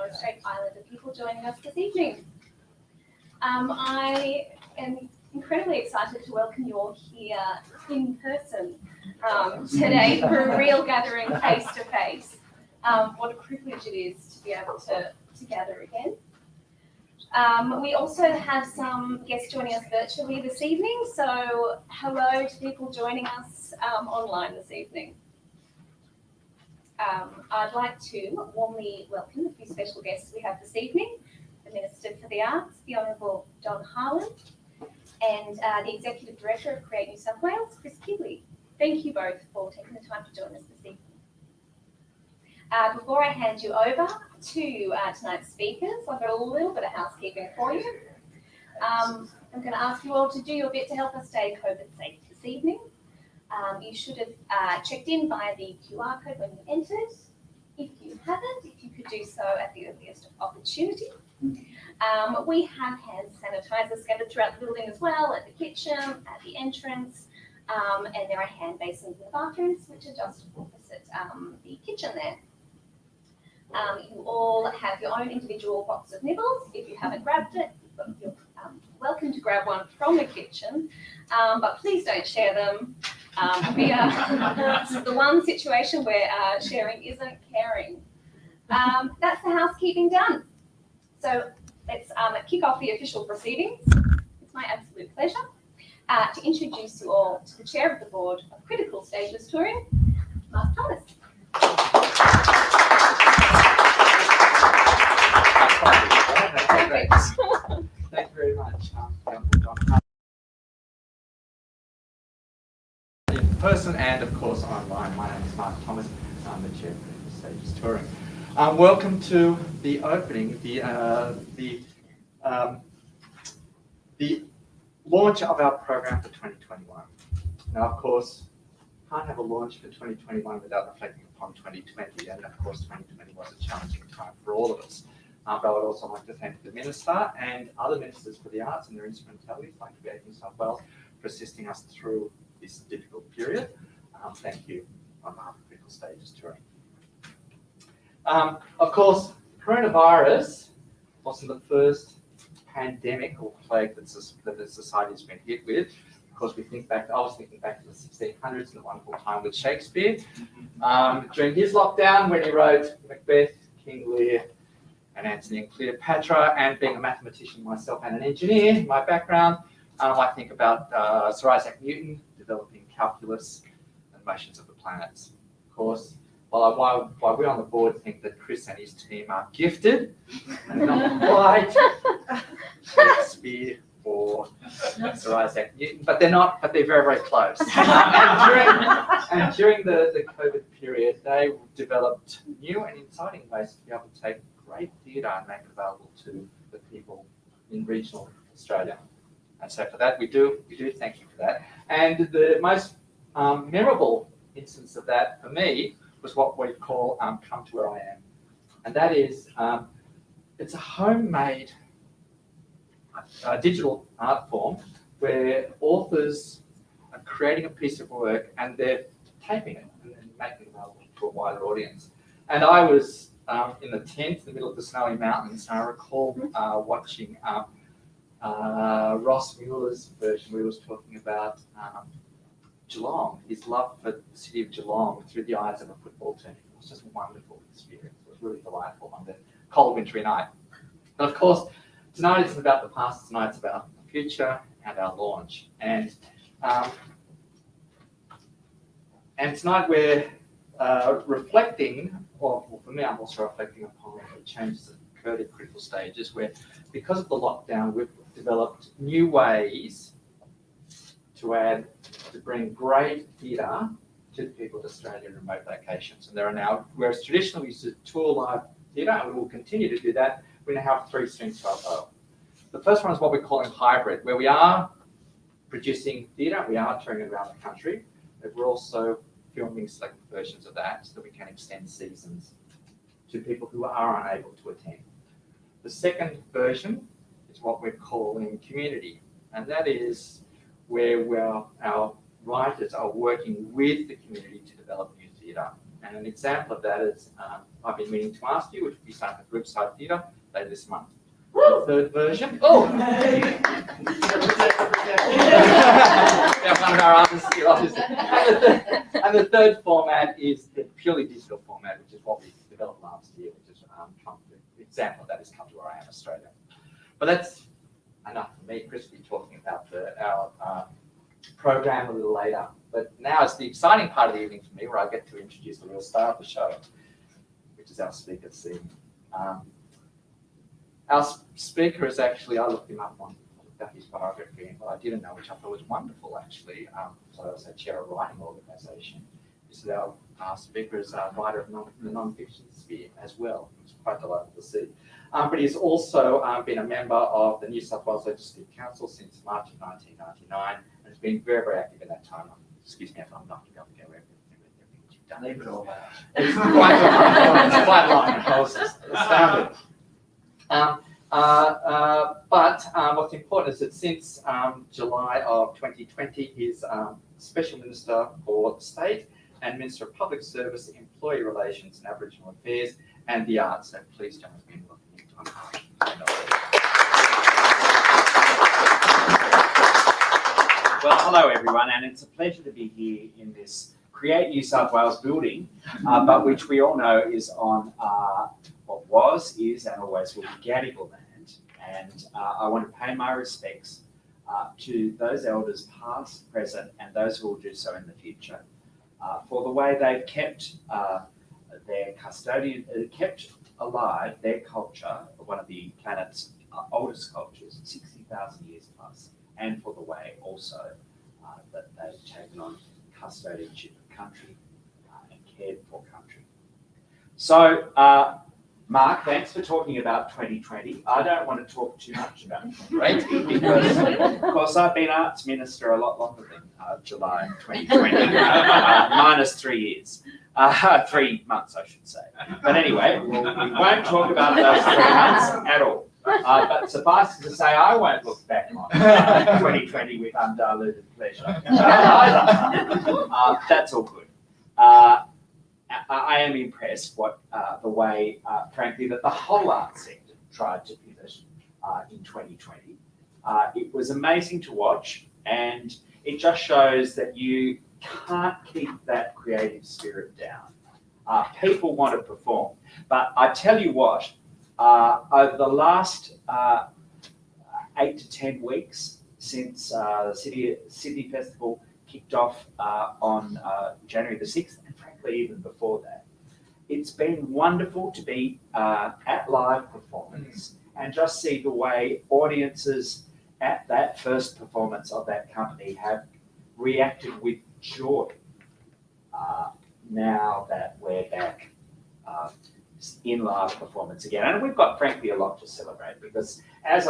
Torres Strait Islander people joining us this evening. I am incredibly excited to welcome you all here in person today for a real gathering face to face. What a privilege it is to be able to gather again. We also have some guests joining us virtually this evening, so hello to people joining us online this evening. I'd like to warmly welcome a few special guests we have this evening, the Minister for the Arts, the Honourable Don Harlan, and the Executive Director of Create New South Wales, Chris Kigley. Thank you both for taking the time to join us this evening. Before I hand you over to tonight's speakers, I've got a little bit of housekeeping for you. I'm going to ask you all to do your bit to help us stay COVID safe this evening. You should have checked in via the QR code when you entered. If you haven't, if you could do so at the earliest opportunity. We have hand sanitizer scattered throughout the building as well, at the kitchen, at the entrance, and there are hand basins in the bathrooms, which are just opposite the kitchen there. You all have your own individual box of nibbles. If you haven't grabbed it, you're welcome to grab one from the kitchen, but please don't share them. This is the one situation where sharing isn't caring. That's the housekeeping done. So let's kick off the official proceedings. It's my absolute pleasure to introduce you all to the Chair of the Board of Critical Stages Touring, Mark Thomas. Thank you very much. In person and of course online, my name is Mark Thomas. I'm the Chair of Critical Stages Touring. Welcome to the opening, the launch of our program for 2021. Now, of course, can't have a launch for 2021 without reflecting upon 2020, and of course 2020 was a challenging time for all of us. But I would also like to thank the Minister and other Ministers for the Arts and their instrumentalities, like Create New South Wales, for assisting us through this difficult period. Thank you on behalf of Critical Stages Touring. Of course, coronavirus wasn't the first pandemic or plague that the society has been hit with. Of course, I was thinking back to the 1600s and the wonderful time with Shakespeare. During his lockdown, when he wrote Macbeth, King Lear, and Antony and Cleopatra, and being a mathematician myself and an engineer in my background, I think about Sir Isaac Newton developing calculus and motions of the planets. Of course, while we on the board think that Chris and his team are gifted and not quite Shakespeare or Sir Isaac Newton, but they're not, but they're very, very close. and during the COVID period, they developed new and exciting ways to be able to take great theatre and make it available to the people in regional Australia. And so for that, we do thank you for that. And the most memorable instance of that for me was what we call Come to Where I Am. And that is, it's a homemade digital art form where authors are creating a piece of work and they're taping it and then making it available to a wider audience. And I was in the tent in the middle of the snowy mountains, and I recall watching Ross Mueller's version where he was talking about Geelong, his love for the city of Geelong through the eyes of a football team. It was just a wonderful experience. It was really delightful on the cold wintry night. But of course, tonight isn't about the past, tonight's about the future and our launch. And tonight we're reflecting, or for me, I'm also reflecting upon the changes that occurred at Critical Stages, where because of the lockdown, we've developed new ways to bring great theatre to the people of Australia in remote locations. And there are now, whereas traditionally we used to tour live theatre, and we will continue to do that, we now have three strings to our bow. The first one is what we're calling hybrid, where we are producing theatre, we are touring around the country, but we're also filming select versions of that so that we can extend seasons to people who are unable to attend. The second version is what we're calling community, and that is where our writers are working with the community to develop new theatre. And an example of that is I've been meaning to ask you, which will be starting at Groupside Theatre later this month. The third version. Oh! Yeah, one of our artists here, obviously. And the third format is the purely digital format, which is what we developed last year, which is the example of that is Come to Where I Am Australia. But that's enough for me. Chris will be talking about our program a little later. But now it's the exciting part of the evening for me, where I get to introduce the real star of the show, which is our speaker this evening. Our speaker is actually, I looked him up on his biography, and what I didn't know, which I thought was wonderful actually, so I was a chair of a writing organisation. This is our speaker is a writer of the non-fiction sphere as well. It's quite delightful to see. But he's also been a member of the New South Wales Legislative Council since March of 1999, and has been very, very active in that time. Excuse me if I'm not going to go everything you've done. Leave it all out. It's quite long. It's quite long. I was astounded. But what's important is that since July of 2020, he's Special Minister for State and Minister of Public Service, Employee Relations and Aboriginal Affairs and the Arts. So please join me in welcoming Tom. Well, hello everyone, and it's a pleasure to be here in this Create New South Wales building, but which we all know is on what was, is, and always will be Gadigal land. And I want to pay my respects to those elders past, present, and those who will do so in the future for the way they've kept kept alive their culture, one of the planet's oldest cultures, 60,000 years plus, and for the way also that they've taken on custodianship of country and cared for country. So, Mark, thanks for talking about 2020. I don't want to talk too much about 2020 because, of course, I've been Arts Minister a lot longer than July 2020, minus 3 years. 3 months, I should say. But anyway, we won't talk about those 3 months at all. But suffice it to say, I won't look back on 2020 with undiluted pleasure. That's all good. I am impressed the way, frankly, that the whole arts sector tried to pivot in 2020. It was amazing to watch, and it just shows that you can't keep that creative spirit down. People want to perform, but I tell you what, over the last 8 to 10 weeks since the Sydney Festival kicked off on January the 6th, and frankly even before that, it's been wonderful to be at live performance and just see the way audiences at that first performance of that company have reacted with joy now that we're back in live performance again. And we've got, frankly, a lot to celebrate because as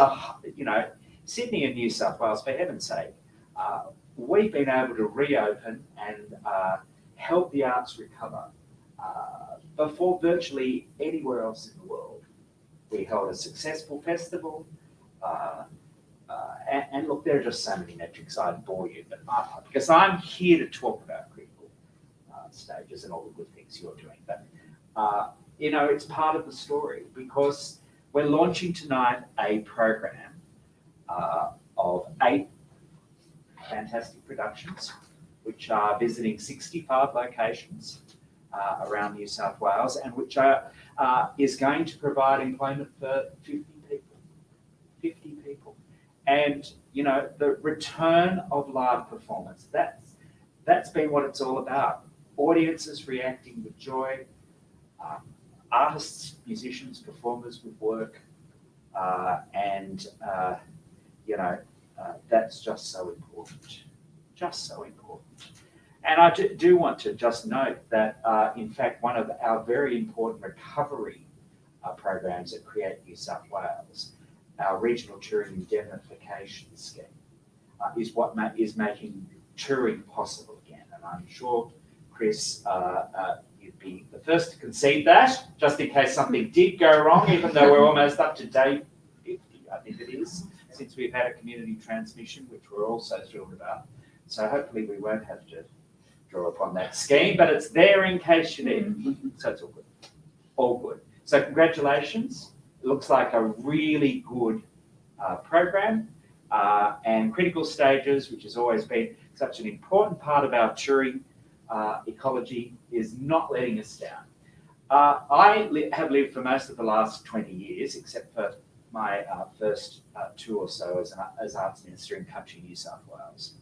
Sydney and New South Wales, for heaven's sake, we've been able to reopen and help the arts recover before virtually anywhere else in the world. We held a successful festival, and look, there are just so many metrics I'd bore you, but because I'm here to talk about critical stages and all the good things you're doing. But it's part of the story because we're launching tonight a program of 8 fantastic productions, which are visiting 65 locations around New South Wales, and which is going to provide employment for 50 people. 50 people. And, the return of live performance, that's been what it's all about. Audiences reacting with joy, artists, musicians, performers with work, and that's just so important. Just so important. And I do want to just note that, in fact, one of our very important recovery programs at Create New South Wales, our regional touring indemnification scheme, is what is making touring possible again. And I'm sure, Chris, you'd be the first to concede that, just in case something did go wrong, even though we're almost up to day 50, I think it is, since we've had a community transmission, which we're also thrilled about. So hopefully we won't have to draw upon that scheme, but it's there in case you need it. So it's all good. All good. So congratulations. It looks like a really good program. And critical stages, which has always been such an important part of our touring ecology, is not letting us down. I have lived for most of the last 20 years, except for my first 2 or so as Arts Minister in country New South Wales.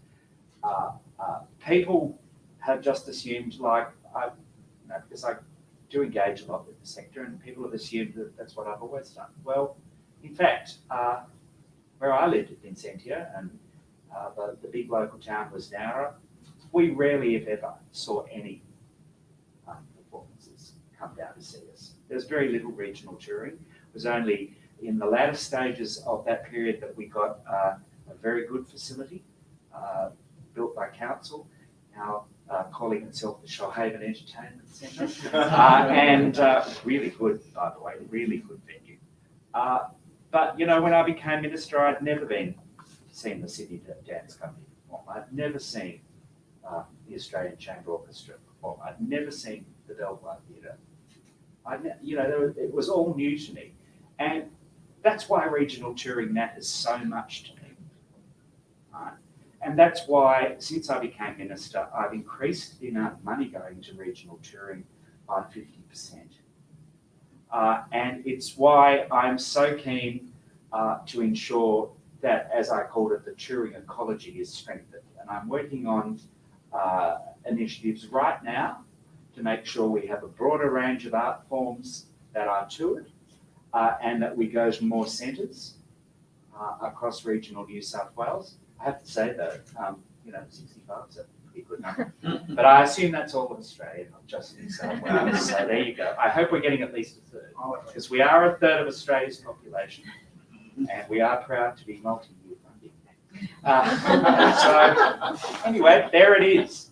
People have just assumed, because I do engage a lot with the sector, and people have assumed that that's what I've always done. Well, in fact, where I lived at Vincentia, and the big local town was Nowra, we rarely, if ever, saw any performances come down to see us. There's very little regional touring. It was only in the latter stages of that period that we got a very good facility built by council, now calling itself the Shoalhaven Entertainment Centre, and really good, by the way, really good venue. But, when I became minister, I'd never seen the Sydney Dance Company perform. I'd never seen the Australian Chamber Orchestra perform. I'd never seen the Belvoir Theatre. It was all new to me. And that's why regional touring matters so much to me. Right? And that's why, since I became minister, I've increased the amount of money going to regional touring by 50%. And it's why I'm so keen to ensure that, as I called it, the touring ecology is strengthened. And I'm working on initiatives right now to make sure we have a broader range of art forms that are toured, and that we go to more centres across regional New South Wales. I have to say though, 65 is a pretty good number. But I assume that's all of Australia, not just New South Wales. So there you go. I hope we're getting at least a third, because we are a third of Australia's population, and we are proud to be multi-year funding. So anyway, there it is.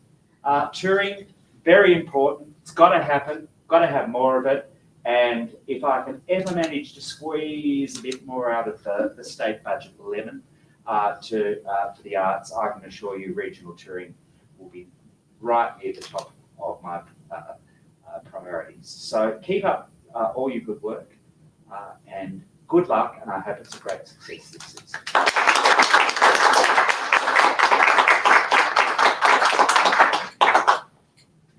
Touring, very important. It's got to happen. Got to have more of it. And if I can ever manage to squeeze a bit more out of the state budget lemon for the arts, I can assure you regional touring will be right near the top of my priorities. So keep up all your good work, and good luck, and I hope it's a great success this season.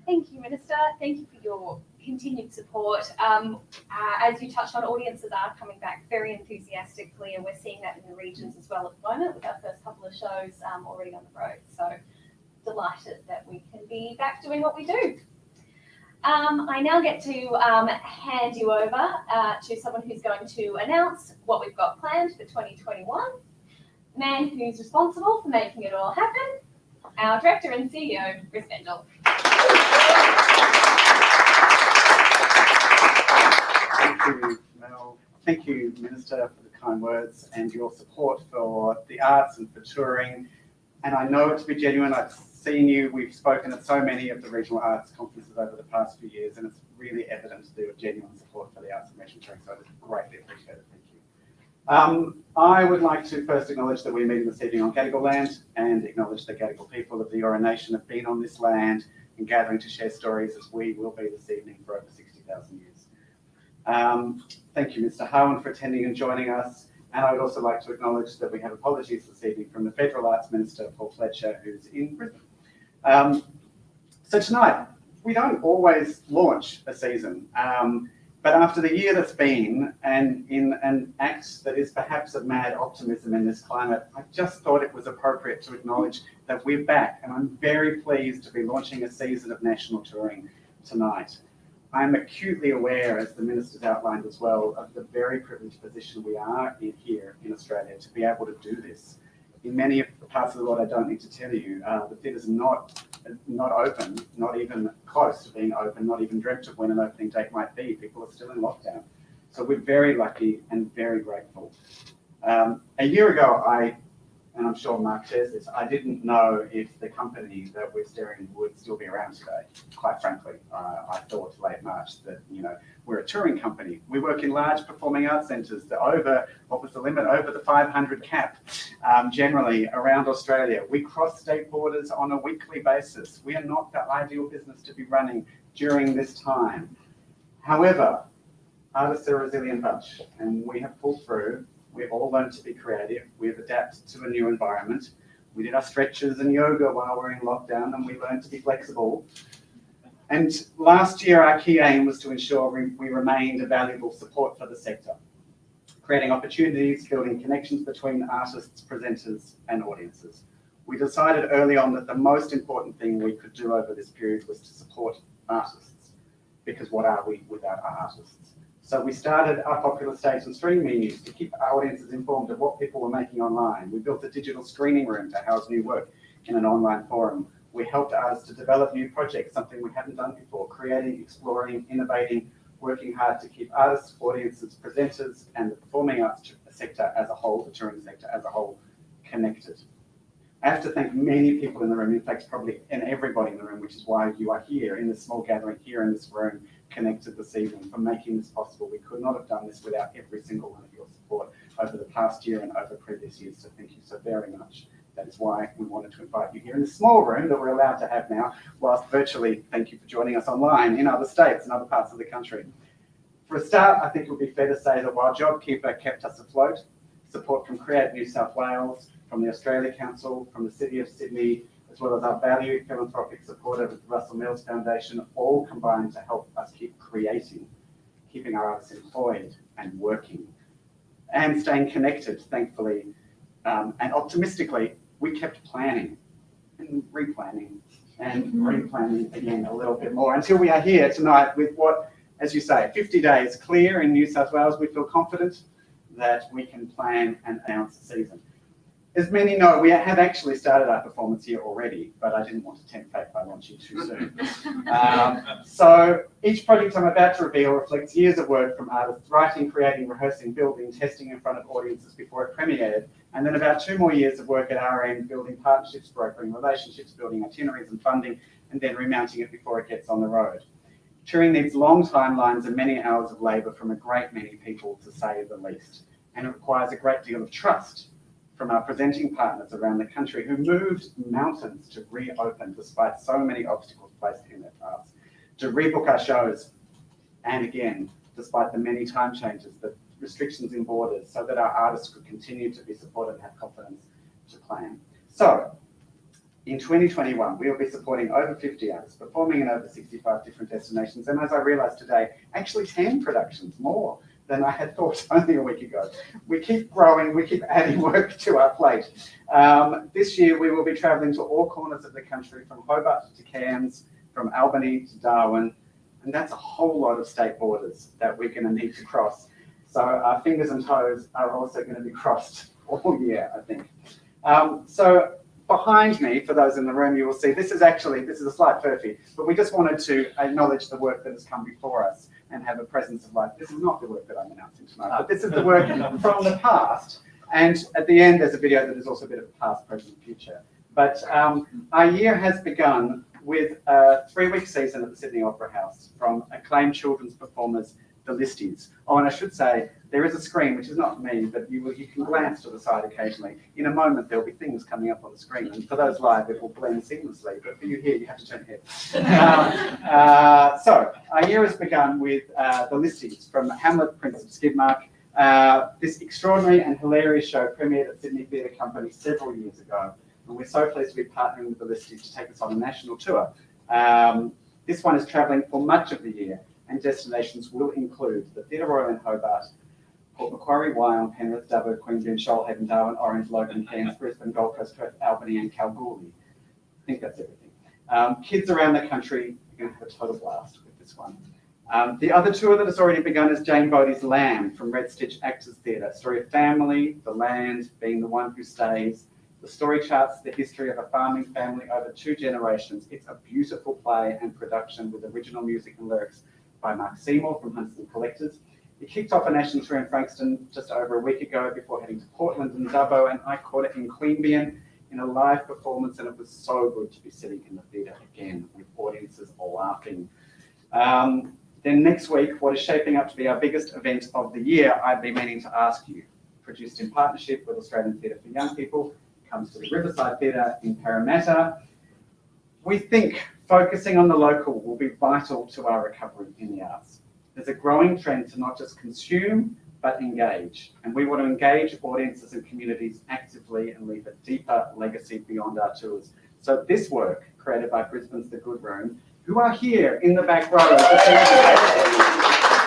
Thank you, Minister. Thank you for your continued support. As you touched on, audiences are coming back very enthusiastically, and we're seeing that in the regions as well at the moment with our first couple of shows already on the road. So delighted that we can be back doing what we do. I now get to hand you over to someone who's going to announce what we've got planned for 2021. The man who's responsible for making it all happen, our Director and CEO, Chris Bendel. Thank you, Mel. Thank you, Minister, for the kind words and your support for the arts and for touring. And I know it to be genuine. I've seen you. We've spoken at so many of the regional arts conferences over the past few years, and it's really evident the genuine support for the arts and regional touring. So I greatly appreciate it. Thank you. I would like to first acknowledge that we're meeting this evening on Gadigal land, and acknowledge the Gadigal people of the Eora Nation have been on this land and gathering to share stories, as we will be this evening, for over 60,000 years. Thank you, Mr. Howan, for attending and joining us. And I would also like to acknowledge that we have apologies this evening from the Federal Arts Minister, Paul Fletcher, who's in Brisbane. So tonight, we don't always launch a season, but after the year that's been, and in an act that is perhaps of mad optimism in this climate, I just thought it was appropriate to acknowledge that we're back, and I'm very pleased to be launching a season of national touring tonight. I'm acutely aware, as the Minister's outlined as well, of the very privileged position we are in here in Australia to be able to do this. In many of the parts of the world, I don't need to tell you, the theatre's not open, not even close to being open, not even dreamt of when an opening date might be. People are still in lockdown. So we're very lucky and very grateful. A year ago, I and I'm sure Mark shares this, I didn't know if the company that we're steering would still be around today. Quite frankly, I thought late March that, we're a touring company. We work in large performing arts centres that what was the limit? Over the 500 cap, generally around Australia. We cross state borders on a weekly basis. We are not the ideal business to be running during this time. However, artists are a resilient bunch, and we have pulled through. We've all learned to be creative. We've adapted to a new environment. We did our stretches and yoga while we're in lockdown, and we learned to be flexible. And last year, our key aim was to ensure we remained a valuable support for the sector, creating opportunities, building connections between artists, presenters, and audiences. We decided early on that the most important thing we could do over this period was to support artists, because what are we without our artists? So we started our popular stage and streaming menus to keep our audiences informed of what people were making online. We built a digital screening room to house new work in an online forum. We helped artists to develop new projects, something we hadn't done before, creating, exploring, innovating, working hard to keep artists, audiences, presenters, and the performing arts sector as a whole, the touring sector as a whole, connected. I have to thank many people in the room, in fact, probably everybody in the room, which is why you are here in this small gathering here in this room, connected this evening, for making this possible. We could not have done this without every single one of your support over the past year and over previous years, so thank you so very much. That is why we wanted to invite you here in this small room that we're allowed to have now, whilst virtually, thank you for joining us online in other states and other parts of the country. For a start, I think it would be fair to say that while JobKeeper kept us afloat, support from Create New South Wales, from the Australia Council, from the City of Sydney, as well as our valued philanthropic support of the Russell Mills Foundation, all combined to help us keep creating, keeping our artists employed and working, and staying connected, thankfully, and optimistically. We kept planning and replanning and replanning again a little bit more until we are here tonight with what, as you say, 50 days clear in New South Wales. We feel confident that we can plan and announce the season. As many know, we have actually started our performance here already, but I didn't want to tempt fate by launching too soon. So each project I'm about to reveal reflects years of work from artists writing, creating, rehearsing, building, testing in front of audiences before it premiered, and then about 2 more years of work at our end, building partnerships, brokering relationships, building itineraries and funding, and then remounting it before it gets on the road. Touring these long timelines and many hours of labour from a great many people, to say the least, and it requires a great deal of trust from our presenting partners around the country who moved mountains to reopen despite so many obstacles placed in their paths, to rebook our shows, and again, despite the many time changes, the restrictions in borders, so that our artists could continue to be supported and have confidence to plan. So, in 2021, we will be supporting over 50 artists, performing in over 65 different destinations, and as I realised today, actually 10 productions more than I had thought only a week ago. We keep growing, we keep adding work to our plate. This year we will be travelling to all corners of the country, from Hobart to Cairns, from Albany to Darwin, and that's a whole lot of state borders that we're going to need to cross. So our fingers and toes are also going to be crossed all year, I think. So behind me, for those in the room, you will see this is a slight furphy, but we just wanted to acknowledge the work that has come before us and have a presence of life. This is not the work that I'm announcing tonight, but this is the work from the past. And at the end, there's a video that is also a bit of past, present, future. But our year has begun with a 3-week season at the Sydney Opera House from acclaimed children's performers, the Listies. Oh, and I should say, there is a screen, which is not me, but you can glance to the side occasionally. In a moment, there'll be things coming up on the screen, and for those live, it will blend seamlessly, but for you here, you have to turn ahead. So, our year has begun with the Listies from Hamlet, Prince of Skidmark. This extraordinary and hilarious show premiered at Sydney Theatre Company several years ago, and we're so pleased to be partnering with the Listies to take us on a national tour. This one is travelling for much of the year, and destinations will include the Theatre Royal in Hobart, Port Macquarie, Wyong, Penrith, Dubbo, Queanbeyan, Shoalhaven, Darwin, Orange, Logan, Cairns, Brisbane, Gold Coast, Perth, Albany and Kalgoorlie. I think that's everything. Kids around the country are going to have a total blast with this one. The other tour that has already begun is Jane Bodie's Lamb from Red Stitch Actors Theatre. A story of family, the land being the one who stays. The story charts the history of a farming family over 2 generations. It's a beautiful play and production with original music and lyrics by Mark Seymour from Huntsman Collectors. It kicked off a national tour in Frankston just over a week ago before heading to Portland and Dubbo, and I caught it in Queanbeyan in a live performance, and it was so good to be sitting in the theatre again with audiences all laughing. Then next week, what is shaping up to be our biggest event of the year, I'd be meaning to ask you, produced in partnership with Australian Theatre for Young People, comes to the Riverside Theatre in Parramatta. We think focusing on the local will be vital to our recovery in the arts. There's a growing trend to not just consume, but engage. And we want to engage audiences and communities actively and leave a deeper legacy beyond our tours. So this work, created by Brisbane's The Good Room, who are here in the back row,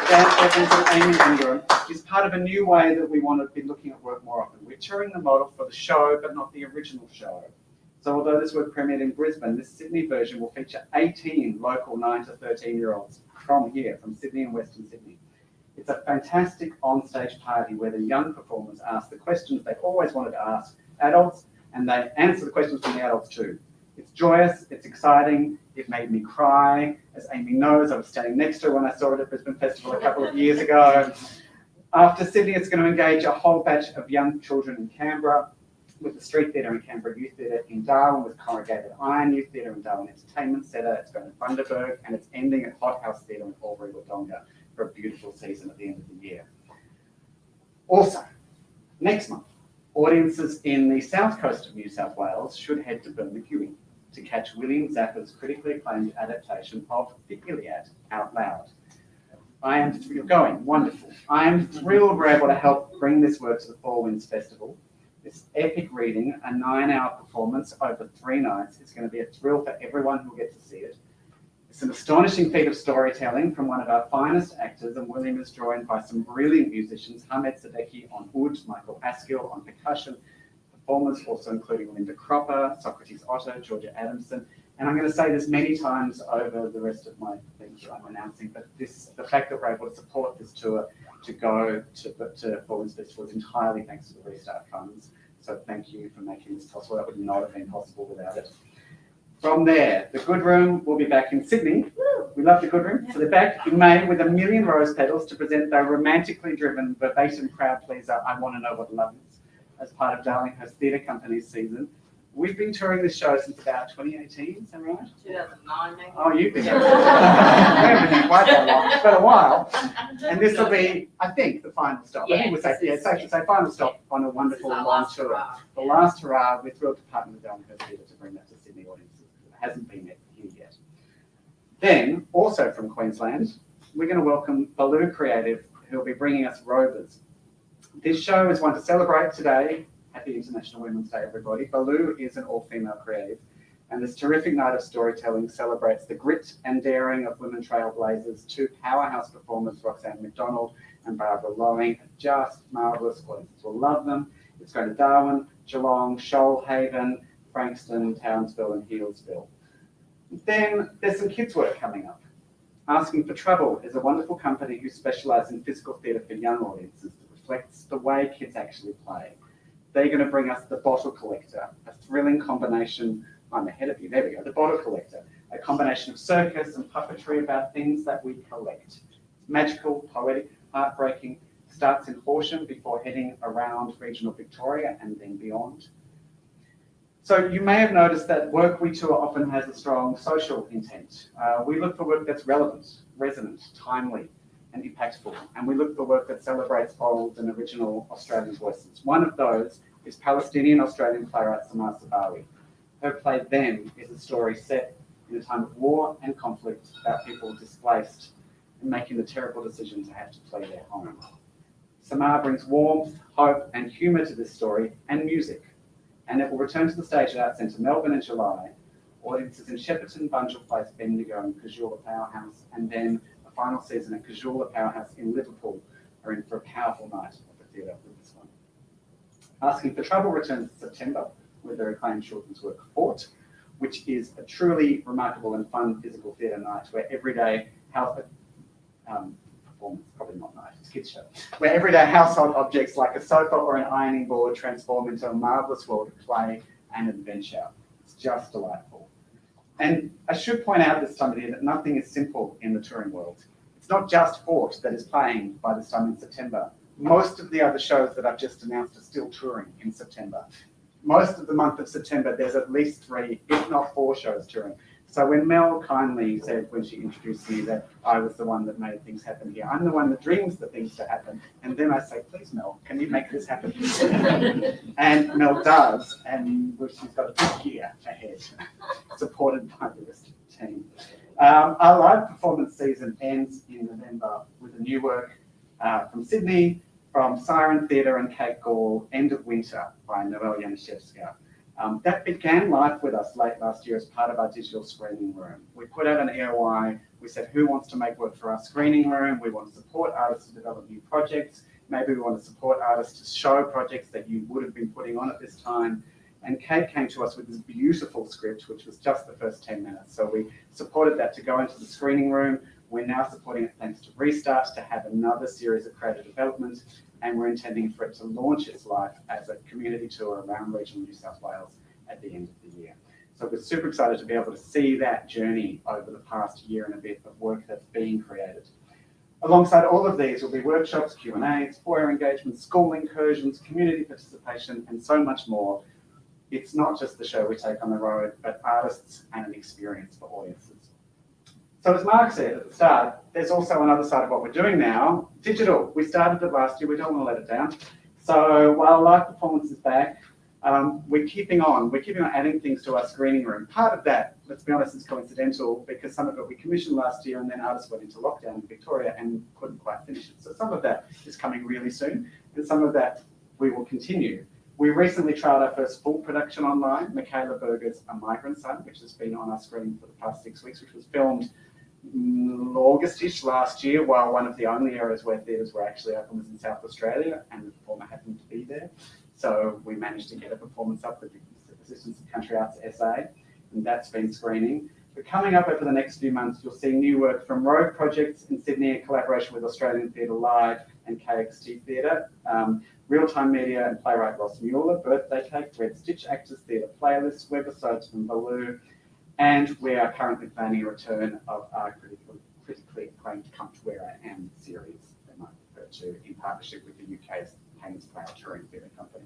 Dan Evans and Amy Ingram, is part of a new way that we want to be looking at work more often. We're touring the model for the show, but not the original show. So although this work premiered in Brisbane, this Sydney version will feature 18 local 9 to 13-year-olds from here, from Sydney and Western Sydney. It's a fantastic on-stage party where the young performers ask the questions they always wanted to ask adults, and they answer the questions from the adults too. It's joyous, it's exciting, it made me cry. As Amy knows, I was standing next to her when I saw it at Brisbane Festival a couple of years ago. After Sydney, it's going to engage a whole batch of young children in Canberra, with the Street Theatre and Canberra Youth Theatre in Darwin, with Corrugated Iron Youth Theatre and Darwin Entertainment Centre. It's going to Bundaberg, and it's ending at Hot House Theatre in Albury-Wodonga for a beautiful season at the end of the year. Also, next month, audiences in the south coast of New South Wales should head to Bermagui to catch William Zappa's critically acclaimed adaptation of The Iliad out loud. You're going, wonderful. I am thrilled we're able to help bring this work to the Four Winds Festival. This epic reading, a 9-hour performance over 3 nights, is going to be a thrill for everyone who will get to see it. It's an astonishing feat of storytelling from one of our finest actors, and William is joined by some brilliant musicians, Hamed Sadeki on oud, Michael Askill on percussion, performers also including Linda Cropper, Socrates Otto, Georgia Adamson, and I'm going to say this many times over the rest of my things that I'm announcing, but the fact that we're able to support this tour to go to Four Winds Festival is entirely thanks to the Restart Funds. So thank you for making this possible. That would not have been possible without it. From there, the Good Room will be back in Sydney. We love the Good Room. So they're back in May with 1,000,000 rose petals to present their romantically driven, verbatim crowd pleaser, I Want to Know What Love Is, as part of Darlinghurst Theatre Company's season. We've been touring this show since about 2018, is that right? 2009, maybe. Oh, you've been. We haven't been quite that long. It's been a while. And this will be, I think, the final stop. I think we'll say, it's safe to say final stop on a wonderful long tour. Hurrah. The last hurrah. We're thrilled to partner with Darlinghurst Theatre to bring that to Sydney audiences. It hasn't been here yet. Then, also from Queensland, we're going to welcome Baloo Creative, who will be bringing us Rovers. This show is one to celebrate today. Happy International Women's Day, everybody. Baloo is an all-female creative, and this terrific night of storytelling celebrates the grit and daring of women trailblazers, 2 powerhouse performers, Roxanne McDonald and Barbara Lowing, just marvellous. Audiences will love them. It's going to Darwin, Geelong, Shoalhaven, Frankston, Townsville and Healesville. Then there's some kids' work coming up. Asking for Trouble is a wonderful company who specialise in physical theatre for young audiences that reflects the way kids actually play. They're going to bring us The Bottle Collector, a thrilling combination. I'm ahead of you. There we go. The Bottle Collector, a combination of circus and puppetry about things that we collect. Magical, poetic, heartbreaking. Starts in Horsham before heading around regional Victoria and then beyond. So you may have noticed that work we tour often has a strong social intent. We look for work that's relevant, resonant, timely, and impactful. And we look for work that celebrates bold and original Australian voices. One of those is Palestinian Australian playwright Samar Savali. Her play Them is a story set in a time of war and conflict about people displaced and making the terrible decision to have to flee their home. Samar brings warmth, hope, and humour to this story, and music. And it will return to the stage at Arts Centre Melbourne in July. Audiences in Shepparton, Bunjil Place, Bendigo, and Kajula Powerhouse, and then final season at Kajula Powerhouse in Liverpool are in for a powerful night at the theatre with this one. Asking for Trouble returns in September with their acclaimed children's work Fort, which is a truly remarkable and fun physical theatre night where everyday performance, probably not night, it's a kids' show, where everyday household objects like a sofa or an ironing board transform into a marvellous world of play and adventure. It's just delightful. And I should point out this time of year that nothing is simple in the touring world. It's It's not just Fort that is playing by this time in September. Most of the other shows that I've just announced are still touring in September. Most of the month of September, there's at least 3, if not 4 shows touring. So when Mel kindly said, when she introduced me, that I was the one that made things happen here, I'm the one that dreams the things to happen. And then I say, please, Mel, can you make this happen? And Mel does, and she's got a big year ahead, supported by the rest of the team. Our live performance season ends in November with a new work from Sydney, from Siren Theatre and Kate Gall, End of Winter by Noelle Janishevska. That began life with us late last year as part of our digital screening room. We put out an EOI, we said who wants to make work for our screening room, we want to support artists to develop new projects, maybe we want to support artists to show projects that you would have been putting on at this time. And Kate came to us with this beautiful script, which was just the first 10 minutes. So we supported that to go into the screening room. We're now supporting it thanks to Restart to have another series of creative development, and we're intending for it to launch its life as a community tour around regional New South Wales at the end of the year. So we're super excited to be able to see that journey over the past year and a bit of work that's being created. Alongside all of these will be workshops, Q&As, foyer engagements, school incursions, community participation, and so much more. It's not just the show we take on the road, but artists and an experience for audiences. So as Mark said at the start, there's also another side of what we're doing now, digital. We started it last year, we don't want to let it down. So while live performance is back, we're keeping on adding things to our screening room. Part of that, let's be honest, is coincidental because some of it we commissioned last year and then artists went into lockdown in Victoria and couldn't quite finish it. So some of that is coming really soon and some of that we will continue. We recently trialled our first full production online, Michaela Berger's A Migrant Son, which has been on our screen for the past 6 weeks, which was filmed August-ish last year, while one of the only areas where theatres were actually open was in South Australia, and the performer happened to be there. So we managed to get a performance up with the assistance of Country Arts SA, and that's been screening. But coming up over the next few months, you'll see new work from Rogue Projects in Sydney in collaboration with Australian Theatre Live and KXT Theatre, Real-Time Media and Playwright Ross Mueller, Birthday Cake, Red Stitch Actors Theatre Playlists, webisodes from Baloo, and we are currently planning a return of our critically acclaimed Come to Where I Am series, they might refer to, in partnership with the UK's Haynes Player Touring Theatre Company.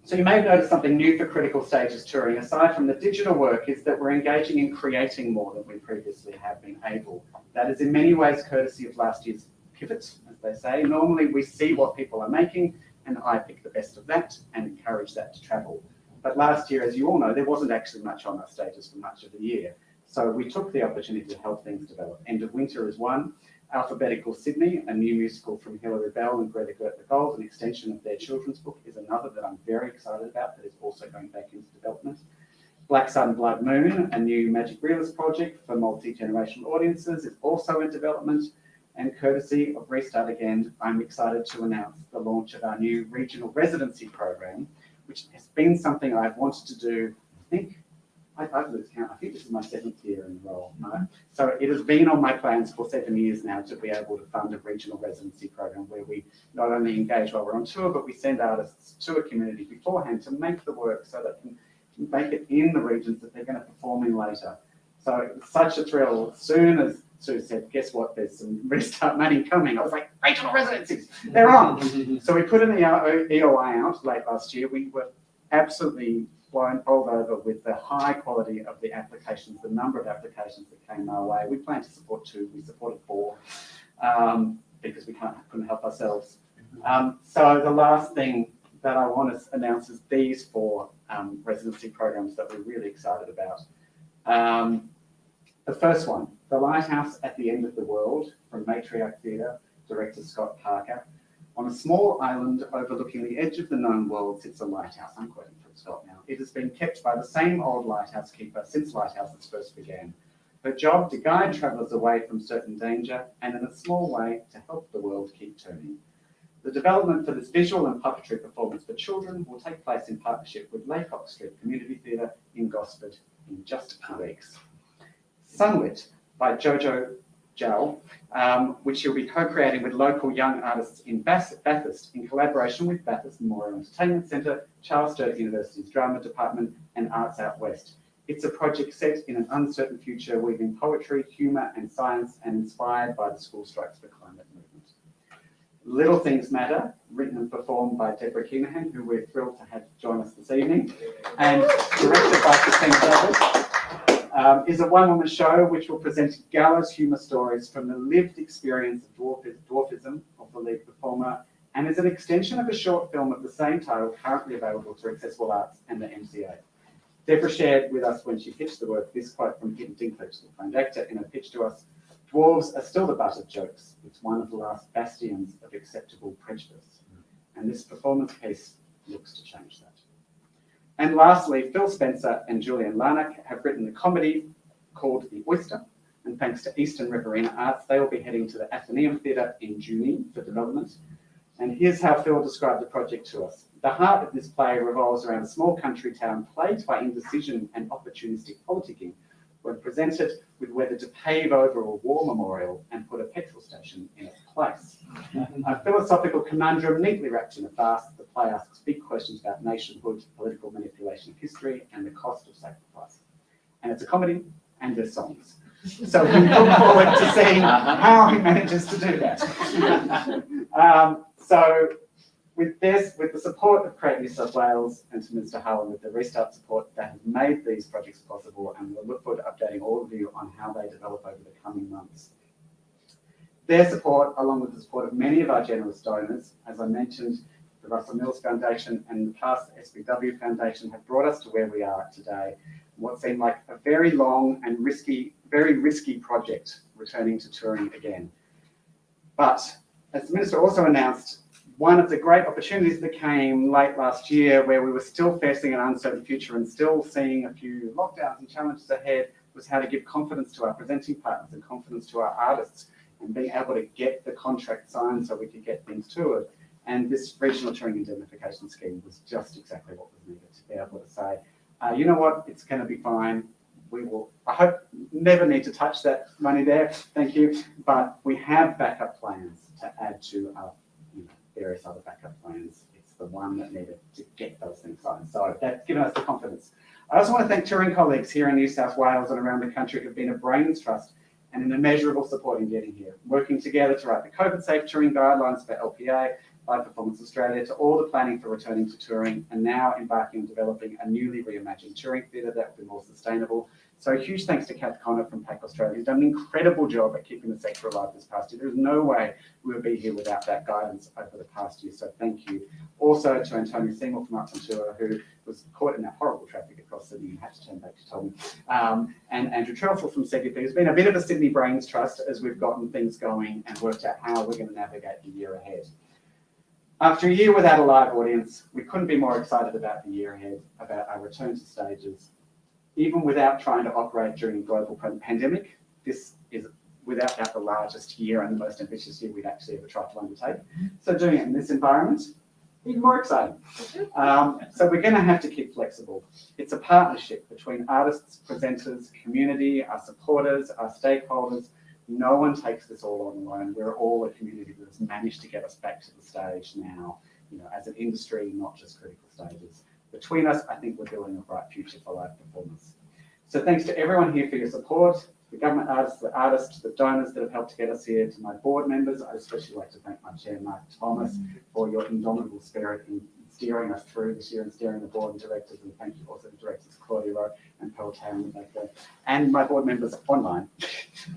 So you may have noticed something new for Critical Stages Touring, aside from the digital work, is that we're engaging in creating more than we previously have been able. That is in many ways courtesy of last year's pivot, as they say. Normally we see what people are making and I pick the best of that and encourage that to travel. But last year, as you all know, there wasn't actually much on our stages for much of the year. So we took the opportunity to help things develop. End of Winter is one. Alphabetical Sydney, a new musical from Hilary Bell and Greta Gertler-Gold, an extension of their children's book, is another that I'm very excited about that is also going back into development. Black Sun, Blood Moon, a new magic realist project for multi-generational audiences, is also in development. And courtesy of Restart again, I'm excited to announce the launch of our new regional residency program, which has been something I've wanted to do, I've lost count. I think this is my 7th year in the role. Right? So it has been on my plans for 7 years now to be able to fund a regional residency program where we not only engage while we're on tour, but we send artists to a community beforehand to make the work so that they can make it in the regions that they're going to perform in later. So it's such a thrill. As soon as Sue said, guess what, there's some Restart money coming, I was like, regional residencies, they're on. So we put an EOI out late last year. We were absolutely bowled over with the high quality of the applications, the number of applications that came our way. We planned to support 2, we supported 4 because we couldn't help ourselves. So the last thing that I want to announce is these 4 residency programs that we're really excited about. The first one, The Lighthouse at the End of the World, from Matriarch Theatre, director Scott Parker. On a small island overlooking the edge of the known world sits a lighthouse. I'm quoting from Scott now. It has been kept by the same old lighthouse keeper since lighthouses first began. Her job to guide travellers away from certain danger and in a small way to help the world keep turning. The development for this visual and puppetry performance for children will take place in partnership with Laycock Street Community Theatre in Gosford in just a few weeks. Sunlit by Jojo Jal, which she'll be co-creating with local young artists in Bathurst in collaboration with Bathurst Memorial Entertainment Centre, Charles Sturt University's Drama Department and Arts Out West. It's a project set in an uncertain future, weaving poetry, humour and science, and inspired by the School Strikes for Climate movement. Little Things Matter, written and performed by Deborah Kinahan, who we're thrilled to have join us this evening, and directed by Christine Davis, is a one-woman show which will present gallows humour stories from the lived experience of dwarfism of the lead performer, and is an extension of a short film of the same title currently available through Accessible Arts and the MCA. Deborah shared with us when she pitched the work this quote from Peter Dinklage, the famed actor, in a pitch to us: "Dwarves are still the butt of jokes. It's one of the last bastions of acceptable prejudice." And this performance piece looks to change that. And lastly, Phil Spencer and Julian Larnack have written a comedy called The Oyster. And thanks to Eastern Riverina Arts, they will be heading to the Athenaeum Theatre in June for development. And here's how Phil described the project to us. The heart of this play revolves around a small country town plagued by indecision and opportunistic politicking, when presented with whether to pave over a war memorial and put a petrol station in its place. A philosophical conundrum neatly wrapped in a farce, the play asks big questions about nationhood, political manipulation of history, and the cost of sacrifice. And it's a comedy, and there's songs. So we look forward to seeing how he manages to do that. So with the support of Create New South Wales and to Mr. Harlan with the Restart support, that has made these projects possible, and we'll look forward to updating all of you on how they develop over the coming months. Their support, along with the support of many of our generous donors, as I mentioned, the Russell Mills Foundation and in the past the SBW Foundation, have brought us to where we are today. What seemed like a very long and very risky project, returning to touring again. But as the Minister also announced, one of the great opportunities that came late last year, where we were still facing an uncertain future and still seeing a few lockdowns and challenges ahead, was how to give confidence to our presenting partners and confidence to our artists, and being able to get the contract signed so we could get things toured. And this regional touring indemnification scheme was just exactly what was needed, to be able to say, you know what, it's going to be fine. We will, I hope, never need to touch that money there, thank you, but we have backup plans to add to our various other backup plans. It's the one that needed to get those things signed. So that's given us the confidence. I also want to thank touring colleagues here in New South Wales and around the country who've been a brains trust and an immeasurable support in getting here, working together to write the COVID-safe touring guidelines for LPA, Live Performance Australia, to all the planning for returning to touring, and now embarking on developing a newly reimagined touring theatre that will be more sustainable. So huge thanks to Kath Connor from PAC Australia, who's done an incredible job at keeping the sector alive this past year. There's no way we would be here without that guidance over the past year, so thank you. Also to Antonio Seymour from Arts on Tour, who was caught in that horrible traffic across Sydney and had to turn back to Tommy. And Andrew Trelfall from CGP, who's been a bit of a Sydney brains trust as we've gotten things going and worked out how we're going to navigate the year ahead. After a year without a live audience, we couldn't be more excited about the year ahead, about our return to stages. Even without trying to operate during a global pandemic, this is without doubt the largest year and the most ambitious year we've actually ever tried to undertake. So doing it in this environment, even more exciting. So we're going to have to keep flexible. It's a partnership between artists, presenters, community, our supporters, our stakeholders. No one takes this all on alone. We're all a community that has managed to get us back to the stage now, as an industry, not just critical stages. Between us, I think we're building a bright future for live performance. So thanks to everyone here for your support, the government artists, the donors that have helped to get us here, to my board members. I'd especially like to thank my chair, Mark Thomas, for your indomitable spirit in steering us through this year and steering the board and directors. And thank you also to directors Claudia Rowe and Pearl Taylor back there. And my board members online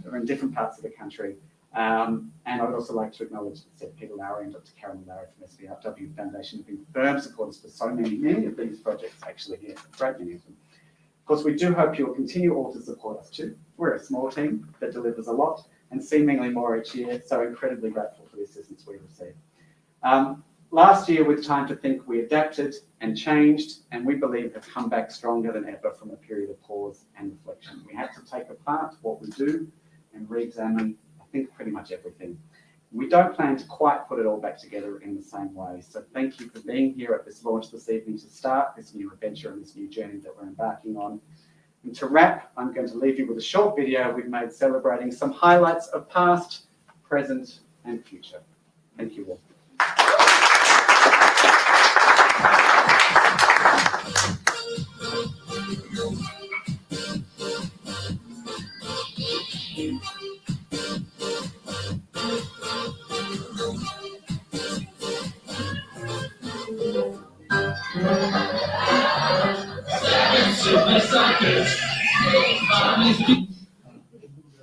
who are in different parts of the country. And I would also like to acknowledge Peter Lowry and Dr. Carolyn Lowry from SBW Foundation, who've been firm supporters for so many of these projects actually here, a great many of them. Of course, we do hope you'll continue all to support us too. We're a small team that delivers a lot and seemingly more each year, so incredibly grateful for the assistance we receive. Last year, with time to think, we adapted and changed, and we believe have come back stronger than ever from a period of pause and reflection. We had to take apart what we do and re-examine, I think, pretty much everything. We don't plan to quite put it all back together in the same way. So thank you for being here at this launch this evening to start this new adventure and this new journey that we're embarking on. And to wrap, I'm going to leave you with a short video we've made celebrating some highlights of past, present, and future. Thank you all.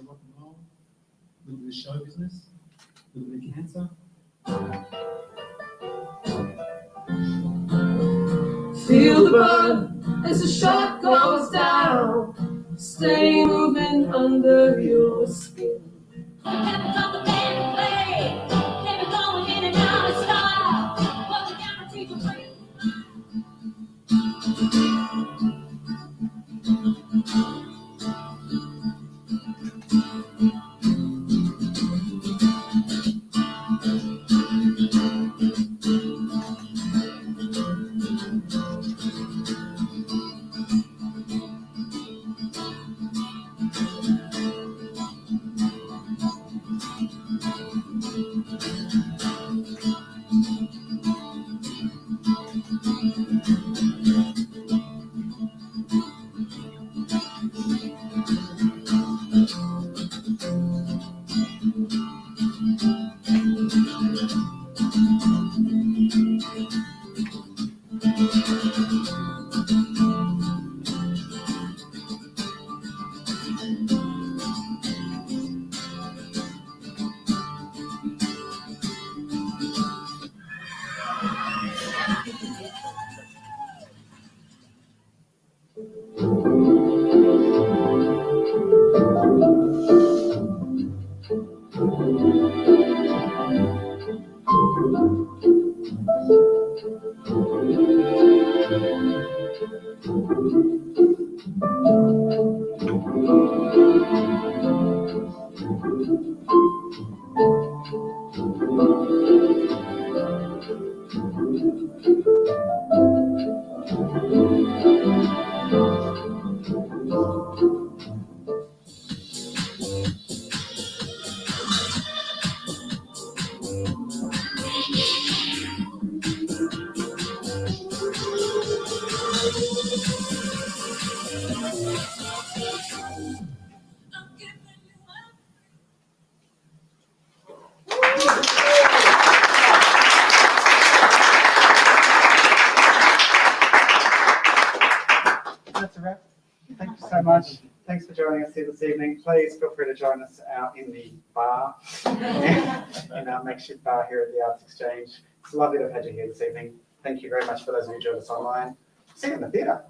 rock and roll, a little bit of show business, a little bit of cancer. Feel the burn as the shot goes down. Stay moving under your skin. Happens on the band play. Never going in and out of style. But the guaranteed to win. That's a wrap. Thank you so much. Thanks for joining us here this evening. Please feel free to join us out in the bar, in our makeshift bar here at the Arts Exchange. It's lovely to have had you here this evening. Thank you very much for those of you who joined us online. See you in the theatre.